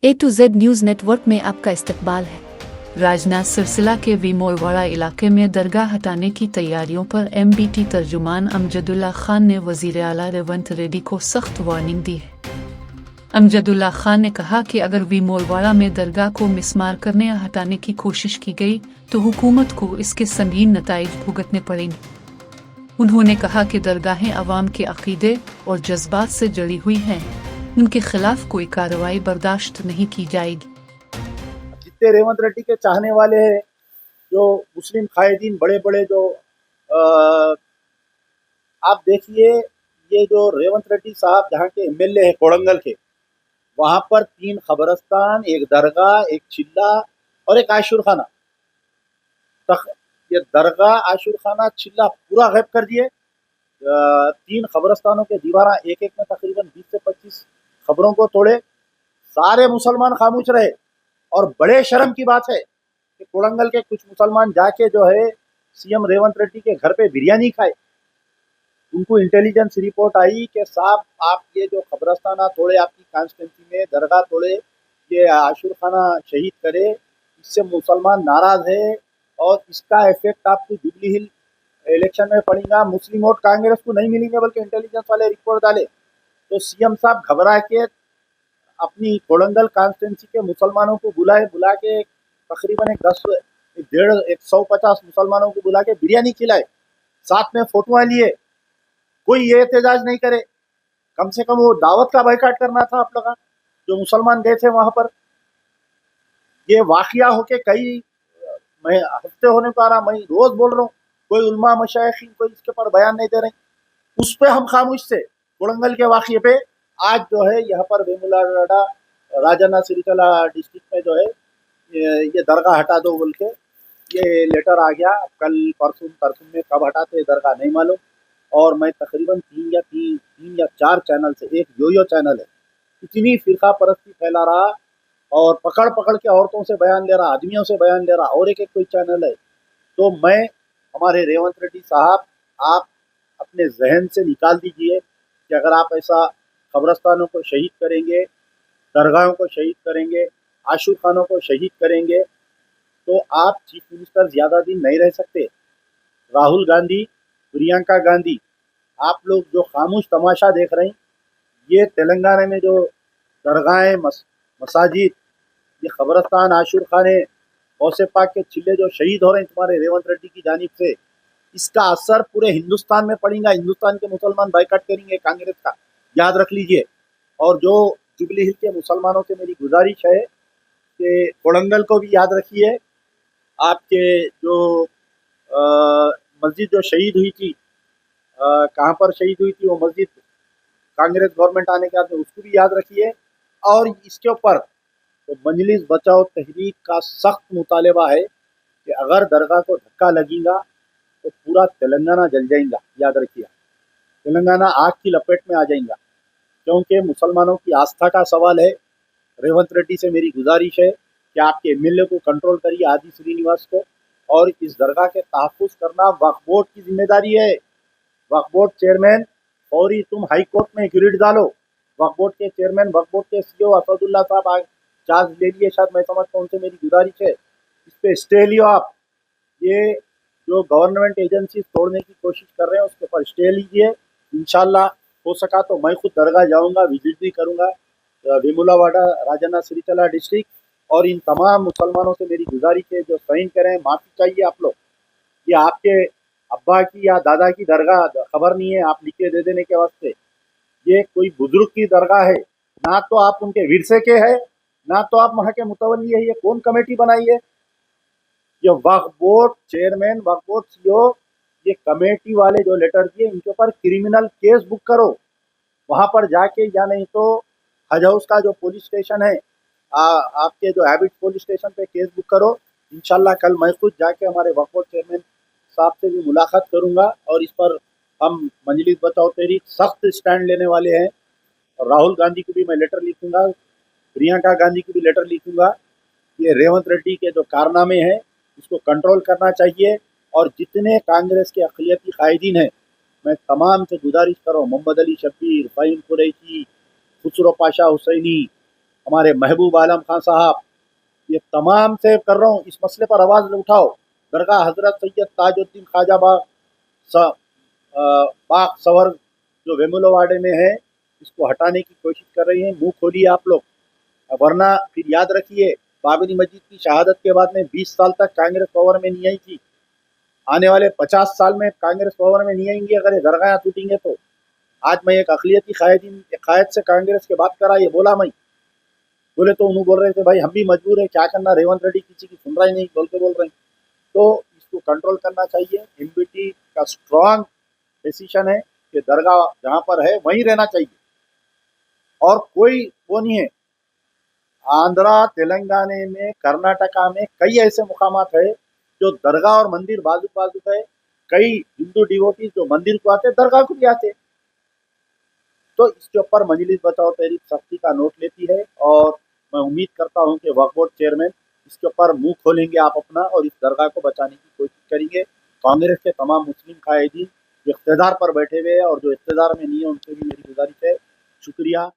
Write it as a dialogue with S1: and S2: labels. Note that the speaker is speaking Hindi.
S1: A to Z news network में आपका इस्तकबाल है। राजनाथ सिलसिला के विमोलवाड़ा इलाके में दरगाह हटाने की तैयारियों पर MBT तर्जुमान अमजदुल्ला खान ने वज़ीर आला रेवंत रेड्डी को सख्त वार्निंग दी है। अमजदुल्ला खान ने कहा कि अगर विमोलवाड़ा में दरगाह को मिसमार करने या हटाने की कोशिश की गई तो हुकूमत को इसके संगीन नताइज भुगतने पड़ेंगे। उन्होंने कहा कि दरगाहें अवाम के अकीदे और जज्बात से जड़ी हुई हैं, उनके खिलाफ कोई कार्रवाई बर्दाश्त नहीं की जाएगी।
S2: जितने रेवंत रेड्डी के चाहने वाले हैं, जो मुस्लिम कायदीन बड़े बड़े जो आप देखिए, ये जो रेवंत रेड्डी साहब जहाँ के MLA है कोड़ंगल के, वहाँ पर 3 खबरस्तान, एक दरगाह, एक चिल्ला और एक आशुर खाना। ये दरगाह, आशुर खाना, चिल्ला पूरा गायब कर दिए। 3 खबरस्तानों के दीवारा एक एक में तकरीबन 20 से 25 खबरों को तोड़े। सारे मुसलमान खामोश रहे। और बड़े शर्म की बात है कि कोड़ंगल के कुछ मुसलमान जाके जो है CM रेवंत रेड्डी के घर पे बिरयानी खाए। उनको इंटेलिजेंस रिपोर्ट आई कि साहब आप ये जो खबरस्ताना तोड़े, आपकी कॉन्स्टिट्यूंसी में दरगाह तोड़े, ये आशुर खाना शहीद करे, इससे मुसलमान नाराज है और इसका इफेक्ट आपको जुबली हिल इलेक्शन में पड़ेगा। मुस्लिम वोट कांग्रेस को नहीं मिलेंगे, बल्कि इंटेलिजेंस वाले रिपोर्ट डाले। तो CM साहब घबरा के अपनी कोड़ंगल कॉन्स्टिट्यूंसी के मुसलमानों को बुला के तकरीबन 150 मुसलमानों को बुला के बिरयानी खिलाए, साथ में फोटोआं लिए। कोई ये एहतजाज नहीं करे। कम से कम वो दावत का बायकाट करना था आप लोग जो मुसलमान गए थे वहां पर। ये वाकया होके कई हफ्ते होने को आ रहा, मैं रोज बोल रहा हूँ, कोई उलमा मशाइखीन कोई इसके पर बयान नहीं दे रहे। उस पे हम खामोश थे। कोड़ंगल के वाकये पे आज जो है यहाँ पर वेमुलवाड़ा राजन्ना सिरिकला डिस्ट्रिक्ट में जो है ये दरगाह हटा दो बोल के ये लेटर आ गया। कल परसों में कब हटाते दरगाह नहीं मालूम। और मैं तकरीबन 3 या 4 चैनल से, एक योयो चैनल है, इतनी फिरका परस्ती फैला रहा और पकड़ पकड़ के औरतों से बयान ले रहा, आदमियों से बयान ले रहा, और एक कोई चैनल है। तो मैं हमारे रेवंत रेड्डी साहब, आप अपने जहन से निकाल दीजिए कि अगर आप ऐसा कब्रस्तानों को शहीद करेंगे, दरगाहों को शहीद करेंगे, आशुर खानों को शहीद करेंगे, तो आप चीफ मिनिस्टर ज़्यादा दिन नहीं रह सकते। राहुल गांधी, प्रियंका गांधी, आप लोग जो खामोश तमाशा देख रहे हैं, ये तेलंगाना में जो दरगाहें, मसाजिद, ये कब्रस्तान, आशुर खाने, गौसे पाक के चिल्ले जो शहीद हो रहे हैं तुम्हारे रेवंत रेड्डी की जानिब से, इसका असर पूरे हिंदुस्तान में पड़ेगा। हिंदुस्तान के मुसलमान बाइकाट करेंगे कांग्रेस का, याद रख लीजिए। और जो जुबली हिल के मुसलमानों से मेरी गुजारिश है कि कोड़ंगल को भी याद रखिए। आपके जो मस्जिद जो शहीद हुई थी, कहाँ पर शहीद हुई थी वो मस्जिद, कांग्रेस गवर्नमेंट आने के बाद उसको भी याद रखिए। और इसके ऊपर तो मजलिस बचाओ तहरीक का सख्त मुतालबा है कि अगर दरगाह को धक्का लगेगा तो पूरा तेलंगाना जल जाएगा। याद रखिए, तेलंगाना आग की लपेट में आ जाएगा, क्योंकि मुसलमानों की आस्था का सवाल है। रेवंत रेड्डी से मेरी गुजारिश है कि आपके MLA को कंट्रोल करिए, आदि श्रीनिवास को, और इस दरगाह के तहफ़्फ़ुज़ करना वक्फ बोर्ड की जिम्मेदारी है। वक्फ बोर्ड चेयरमैन, फौरी तुम हाई कोर्ट में एक रिट डालो। वक्फ बोर्ड के चेयरमैन, वक्फ बोर्ड के CEO असदुल्ला साहब आज चार्ज ले लिए, शायद मैं समझता हूँ, उनसे मेरी गुजारिश है इस पर स्टे लियो आप। ये जो गवर्नमेंट एजेंसी तोड़ने की कोशिश कर रहे हैं उसके ऊपर स्टे लीजिए। इंशाल्लाह हो सका तो मैं खुद दरगाह जाऊंगा, विजिट भी करूंगा, वेमुलवाड़ा राजन्ना सिरिकला डिस्ट्रिक्ट। और इन तमाम मुसलमानों से मेरी गुजारिश है जो साइन करें, माफ़ी चाहिए आप लोग। ये आपके अब्बा की या दादा की दरगाह खबर नहीं है, आप लिख के दे देने के वास्ते। ये कोई बुजुर्ग की दरगाह है, ना तो आप उनके विरसे के हैं, ना तो आप वहाँ के मुतवल्ली है। ये कौन कमेटी बनाई है? ये वक्फ बोर्ड चेयरमैन, वक्फ बोर्ड CEO, ये कमेटी वाले जो लेटर दिए, इनके ऊपर क्रिमिनल केस बुक करो वहां पर जाके, या नहीं तो हज हाउस का जो पुलिस स्टेशन है, आपके जो हैबिट पुलिस स्टेशन पे केस बुक करो। इंशाल्लाह कल मैं खुद जाके हमारे वक्फ बोर्ड चेयरमैन साहब से भी मुलाकात करूंगा और इस पर हम मजलिस बचाओ तहरीक सख्त स्टैंड लेने वाले हैं। और राहुल गांधी को भी मैं लेटर लिखूंगा, प्रियंका गांधी को भी लेटर लिखूंगा। ये रेवंत रेड्डी के जो कारनामे हैं इसको कंट्रोल करना चाहिए। और जितने कांग्रेस के अक़लियती कायदीन हैं, मैं तमाम से गुजारिश कर रहा हूँ, मोहम्मद अली शब्बीर, फ़हीम कुरैशी, खुसरो पाशा हुसैनी, हमारे महबूब आलम खान साहब, ये तमाम से कर रहा हूँ, इस मसले पर आवाज़ उठाओ। दरगाह हजरत सैयद ताजुद्दीन ख्वाजा बाग सवर जो वेमुलवाड़े में है, इसको हटाने की कोशिश कर रही हैं। मुंह खोलिए आप लोग, वरना फिर याद रखिए, बाबरी मस्जिद की शहादत के बाद में 20 साल तक कांग्रेस पावर में नहीं आई थी। आने वाले 50 साल में कांग्रेस पावर में नहीं आएंगी अगर ये दरगाह टूटेंगे तो। आज मैं एक अकलियती कायद से कांग्रेस के बात करा, ये बोला मैं, बोले तो उन्होंने बोल रहे थे भाई हम भी मजबूर है, क्या करना, रेवंत रेड्डी किसी की सुन रहा ही नहीं, बोल रहे हैं। तो इसको कंट्रोल करना चाहिए। एमबीटी का स्ट्रांग डिसीजन है कि दरगाह जहाँ पर है वहीं रहना चाहिए, और कोई वो नहीं है। आंध्रा, तेलंगाना में, कर्नाटका में कई ऐसे मुकामात है जो दरगाह और मंदिर बाजू बाजू है। कई हिंदू डिवोटी जो मंदिर को आते दरगाह को भी आते। तो इसके ऊपर मजलिस बचाओ तहरीक सख्ती का नोट लेती है, और मैं उम्मीद करता हूं कि वक्फ बोर्ड चेयरमैन इसके ऊपर मुंह खोलेंगे आप अपना, और इस दरगाह को बचाने की कोशिश करेंगे। कांग्रेस के तमाम मुस्लिम कायदीन जो इख्तिदार पर बैठे हुए हैं और जो इख्तिदार में नहीं है, उनसे भी मेरी गुजारिश है। शुक्रिया।